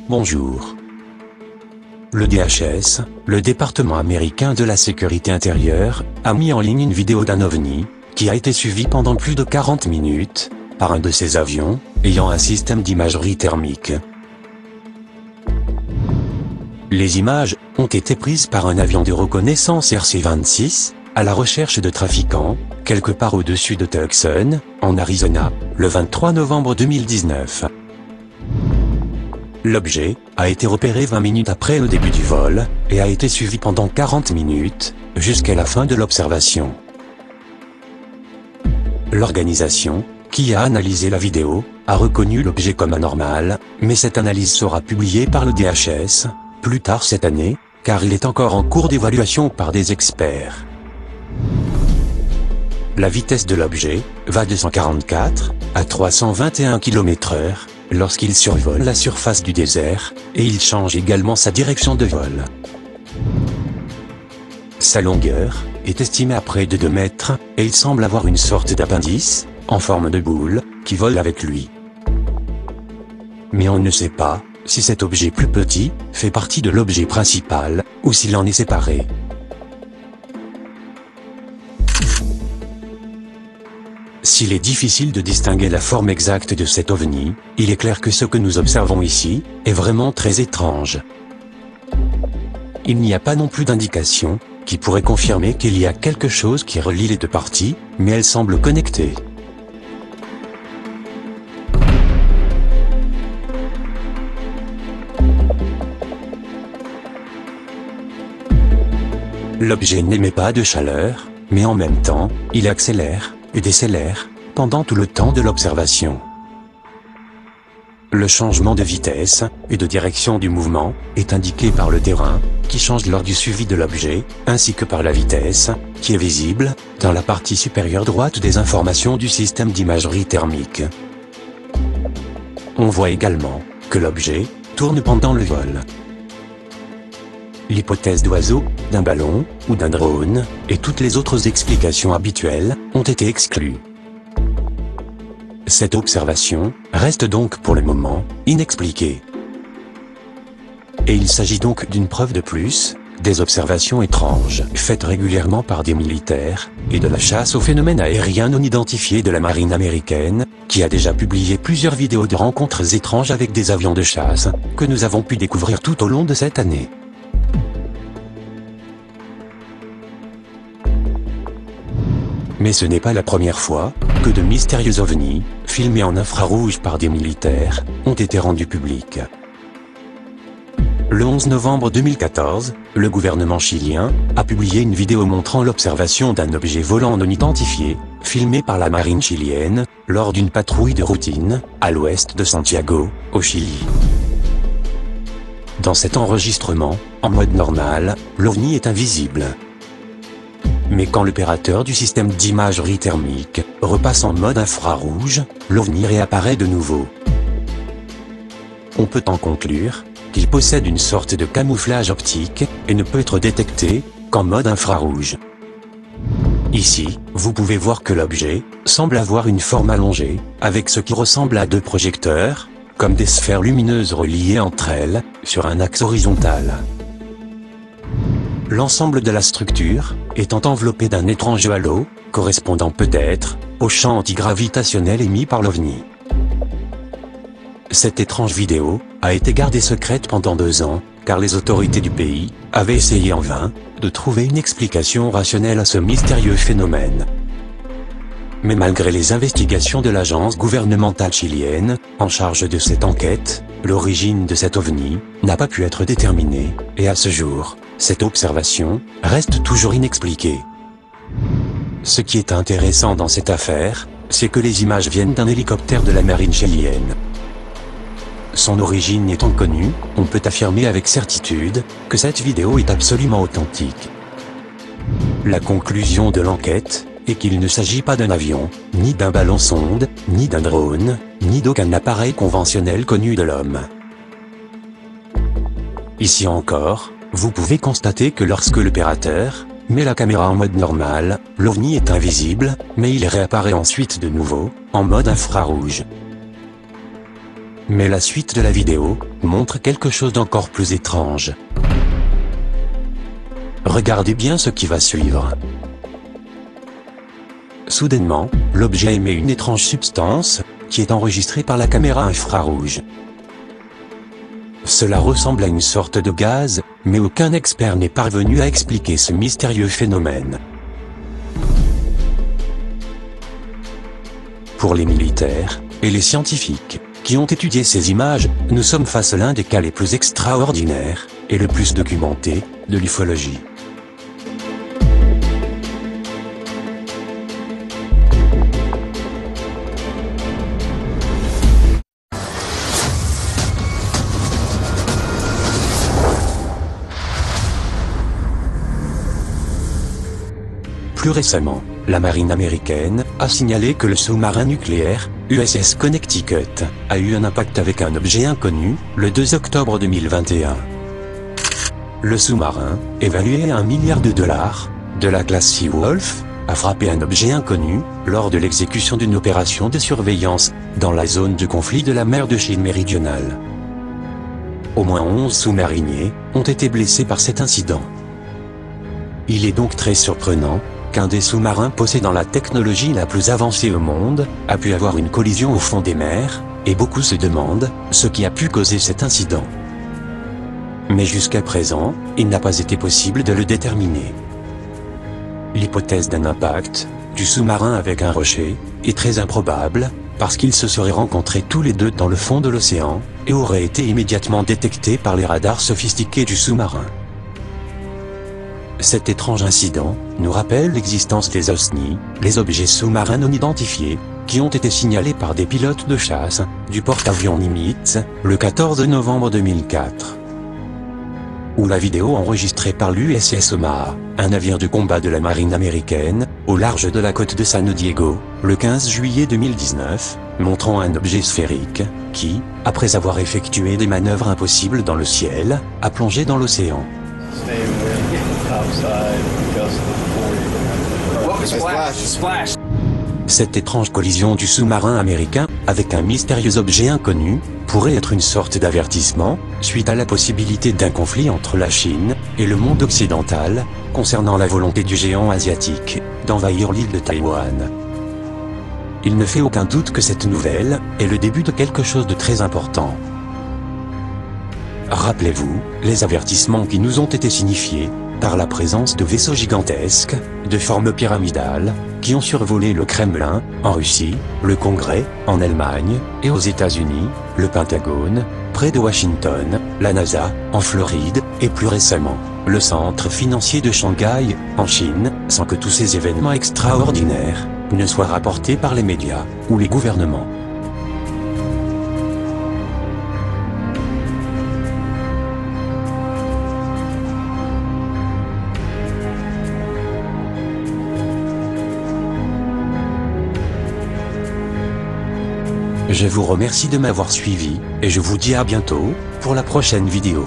Bonjour. Le DHS, le département américain de la sécurité intérieure, a mis en ligne une vidéo d'un OVNI, qui a été suivi pendant plus de 40 minutes, par un de ses avions, ayant un système d'imagerie thermique. Les images ont été prises par un avion de reconnaissance RC-26, à la recherche de trafiquants, quelque part au-dessus de Tucson, en Arizona, le 23 novembre 2019. L'objet a été repéré 20 minutes après le début du vol, et a été suivi pendant 40 minutes, jusqu'à la fin de l'observation. L'organisation, qui a analysé la vidéo, a reconnu l'objet comme anormal, mais cette analyse sera publiée par le DHS, plus tard cette année, car il est encore en cours d'évaluation par des experts. La vitesse de l'objet va de 144 à 321 km/h lorsqu'il survole la surface du désert, et il change également sa direction de vol. Sa longueur est estimée à près de 2 mètres, et il semble avoir une sorte d'appendice, en forme de boule, qui vole avec lui. Mais on ne sait pas si cet objet plus petit fait partie de l'objet principal, ou s'il en est séparé. S'il est difficile de distinguer la forme exacte de cet OVNI, il est clair que ce que nous observons ici est vraiment très étrange. Il n'y a pas non plus d'indication qui pourrait confirmer qu'il y a quelque chose qui relie les deux parties, mais elles semblent connectées. L'objet n'émet pas de chaleur, mais en même temps, il accélère et décélère pendant tout le temps de l'observation. Le changement de vitesse et de direction du mouvement est indiqué par le terrain, qui change lors du suivi de l'objet, ainsi que par la vitesse, qui est visible dans la partie supérieure droite des informations du système d'imagerie thermique. On voit également que l'objet tourne pendant le vol. L'hypothèse d'oiseau, d'un ballon, ou d'un drone, et toutes les autres explications habituelles, ont été exclues. Cette observation reste donc pour le moment inexpliquée. Et il s'agit donc d'une preuve de plus des observations étranges faites régulièrement par des militaires, et de la chasse aux phénomènes aériens non identifiés de la marine américaine, qui a déjà publié plusieurs vidéos de rencontres étranges avec des avions de chasse, que nous avons pu découvrir tout au long de cette année. Mais ce n'est pas la première fois que de mystérieux ovnis, filmés en infrarouge par des militaires, ont été rendus publics. Le 11 novembre 2014, le gouvernement chilien a publié une vidéo montrant l'observation d'un objet volant non identifié, filmé par la marine chilienne, lors d'une patrouille de routine, à l'ouest de Santiago, au Chili. Dans cet enregistrement, en mode normal, l'OVNI est invisible. Mais quand l'opérateur du système d'imagerie thermique repasse en mode infrarouge, l'OVNI réapparaît de nouveau. On peut en conclure qu'il possède une sorte de camouflage optique et ne peut être détecté qu'en mode infrarouge. Ici, vous pouvez voir que l'objet semble avoir une forme allongée, avec ce qui ressemble à 2 projecteurs, comme des sphères lumineuses reliées entre elles, sur un axe horizontal. L'ensemble de la structure étant enveloppé d'un étrange halo, correspondant peut-être au champ antigravitationnel émis par l'OVNI. Cette étrange vidéo a été gardée secrète pendant 2 ans, car les autorités du pays avaient essayé en vain de trouver une explication rationnelle à ce mystérieux phénomène. Mais malgré les investigations de l'agence gouvernementale chilienne, en charge de cette enquête, l'origine de cet OVNI n'a pas pu être déterminée, et à ce jour, cette observation reste toujours inexpliquée. Ce qui est intéressant dans cette affaire, c'est que les images viennent d'un hélicoptère de la marine chilienne. Son origine étant connue, on peut affirmer avec certitude que cette vidéo est absolument authentique. La conclusion de l'enquête est qu'il ne s'agit pas d'un avion, ni d'un ballon-sonde, ni d'un drone, ni d'aucun appareil conventionnel connu de l'homme. Ici encore, vous pouvez constater que lorsque l'opérateur met la caméra en mode normal, l'OVNI est invisible, mais il réapparaît ensuite de nouveau, en mode infrarouge. Mais la suite de la vidéo montre quelque chose d'encore plus étrange. Regardez bien ce qui va suivre. Soudainement, l'objet émet une étrange substance, qui est enregistrée par la caméra infrarouge. Cela ressemble à une sorte de gaz, mais aucun expert n'est parvenu à expliquer ce mystérieux phénomène. Pour les militaires et les scientifiques qui ont étudié ces images, nous sommes face à l'un des cas les plus extraordinaires et le plus documenté de l'ufologie. Plus récemment, la marine américaine a signalé que le sous-marin nucléaire, USS Connecticut, a eu un impact avec un objet inconnu, le 2 octobre 2021. Le sous-marin, évalué à $1 milliard, de la classe Seawolf, a frappé un objet inconnu, lors de l'exécution d'une opération de surveillance, dans la zone de conflit de la mer de Chine méridionale. Au moins 11 sous-mariniers ont été blessés par cet incident. Il est donc très surprenant qu'un des sous-marins possédant la technologie la plus avancée au monde a pu avoir une collision au fond des mers, et beaucoup se demandent ce qui a pu causer cet incident. Mais jusqu'à présent, il n'a pas été possible de le déterminer. L'hypothèse d'un impact du sous-marin avec un rocher est très improbable, parce qu'ils se seraient rencontrés tous les deux dans le fond de l'océan, et auraient été immédiatement détectés par les radars sophistiqués du sous-marin. Cet étrange incident nous rappelle l'existence des OSNI, les objets sous-marins non identifiés, qui ont été signalés par des pilotes de chasse du porte-avions Nimitz, le 14 novembre 2004. Ou la vidéo enregistrée par l'USS Omaha, un navire de combat de la marine américaine, au large de la côte de San Diego, le 15 juillet 2019, montrant un objet sphérique, qui, après avoir effectué des manœuvres impossibles dans le ciel, a plongé dans l'océan. Cette étrange collision du sous-marin américain, avec un mystérieux objet inconnu, pourrait être une sorte d'avertissement, suite à la possibilité d'un conflit entre la Chine et le monde occidental, concernant la volonté du géant asiatique d'envahir l'île de Taïwan. Il ne fait aucun doute que cette nouvelle est le début de quelque chose de très important. Rappelez-vous, les avertissements qui nous ont été signifiés par la présence de vaisseaux gigantesques, de forme pyramidale, qui ont survolé le Kremlin, en Russie, le Congrès, en Allemagne, et aux États-Unis, le Pentagone, près de Washington, la NASA, en Floride, et plus récemment, le centre financier de Shanghai, en Chine, sans que tous ces événements extraordinaires ne soient rapportés par les médias ou les gouvernements. Je vous remercie de m'avoir suivi, et je vous dis à bientôt, pour la prochaine vidéo.